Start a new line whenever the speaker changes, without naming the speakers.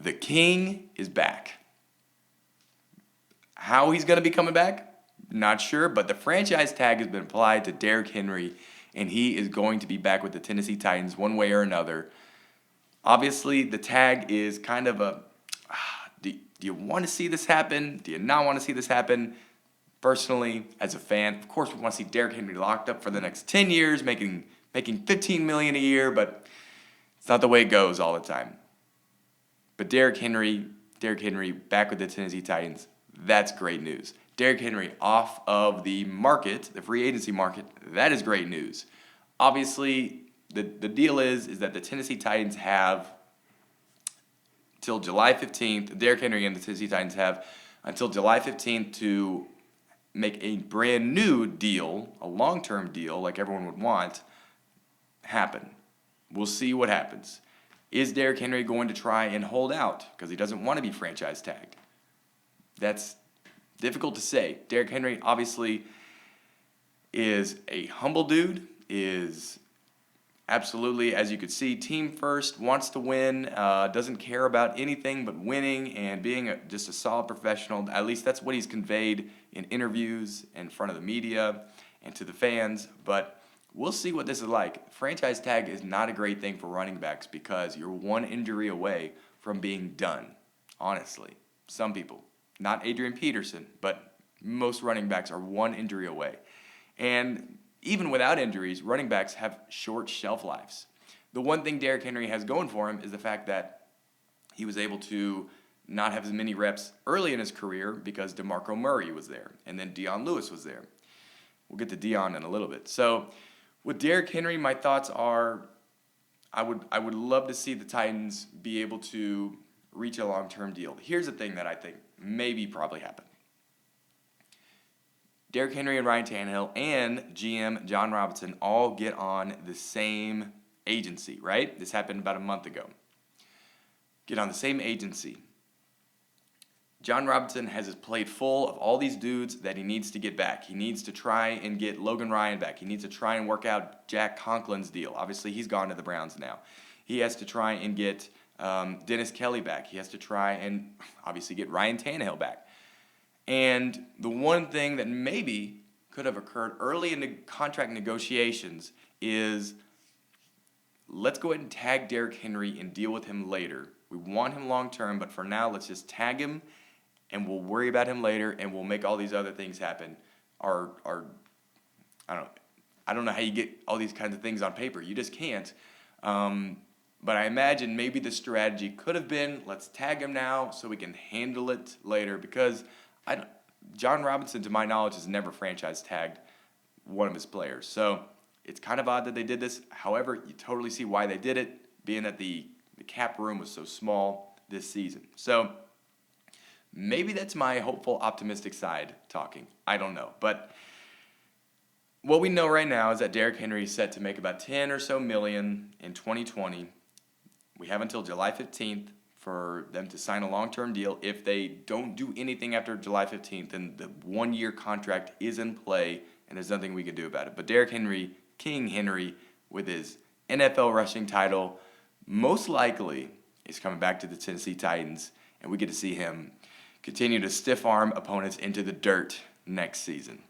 The King is back. How he's going to be coming back, not sure, but the franchise tag has been applied to Derrick Henry, and he is going to be back with the Tennessee Titans one way or another. Obviously, the tag is kind of a, do you want to see this happen? Do you not want to see this happen? Personally, as a fan, of course, we want to see Derrick Henry locked up for the next 10 years, making $15 million a year, but it's not the way it goes all the time. But Derrick Henry back with the Tennessee Titans, that's great news. Derrick Henry off of the market, the free agency market, that is great news. Obviously, the deal is that the Tennessee Titans have till July 15th, Derrick Henry and the Tennessee Titans have until July 15th to make a brand new deal, a long-term deal like everyone would want, happen. We'll see what happens. Is Derrick Henry going to try and hold out because he doesn't want to be franchise tagged? That's difficult to say. Derrick Henry obviously is a humble dude, is absolutely, as you could see, team first, wants to win, doesn't care about anything but winning and being just a solid professional. At least that's what he's conveyed in interviews in front of the media and to the fans. But we'll see what this is like. Franchise tag is not a great thing for running backs because you're one injury away from being done, honestly. Some people. Not Adrian Peterson, but most running backs are one injury away. And even without injuries, running backs have short shelf lives. The one thing Derrick Henry has going for him is the fact that he was able to not have as many reps early in his career because DeMarco Murray was there, and then Dion Lewis was there. We'll get to Dion in a little bit. So with Derrick Henry, my thoughts are I would love to see the Titans be able to reach a long-term deal. Here's the thing that I think maybe probably happen. Derrick Henry and Ryan Tannehill and GM John Robinson all get on the same agency, right? This happened about a month ago. Get on the same agency. John Robinson has his plate full of all these dudes that he needs to get back. He needs to try and get Logan Ryan back. He needs to try and work out Jack Conklin's deal. Obviously, he's gone to the Browns now. He has to try and get Dennis Kelly back. He has to try and obviously get Ryan Tannehill back. And the one thing that maybe could have occurred early in the contract negotiations is let's go ahead and tag Derrick Henry and deal with him later. We want him long term, but for now, let's just tag him and we'll worry about him later and we'll make all these other things happen. I don't know how you get all these kinds of things on paper. You just can't. But I imagine maybe the strategy could have been let's tag him now so we can handle it later because John Robinson, to my knowledge, has never franchise tagged one of his players. So it's kind of odd that they did this. However, you totally see why they did it, being that the cap room was so small this season. So maybe that's my hopeful, optimistic side talking. I don't know. But what we know right now is that Derrick Henry is set to make about $10 or so million in 2020. We have until July 15th. For them to sign a long-term deal. If they don't do anything after July 15th, then the one-year contract is in play, and there's nothing we can do about it. But Derrick Henry, King Henry, with his NFL rushing title, most likely is coming back to the Tennessee Titans, and we get to see him continue to stiff-arm opponents into the dirt next season.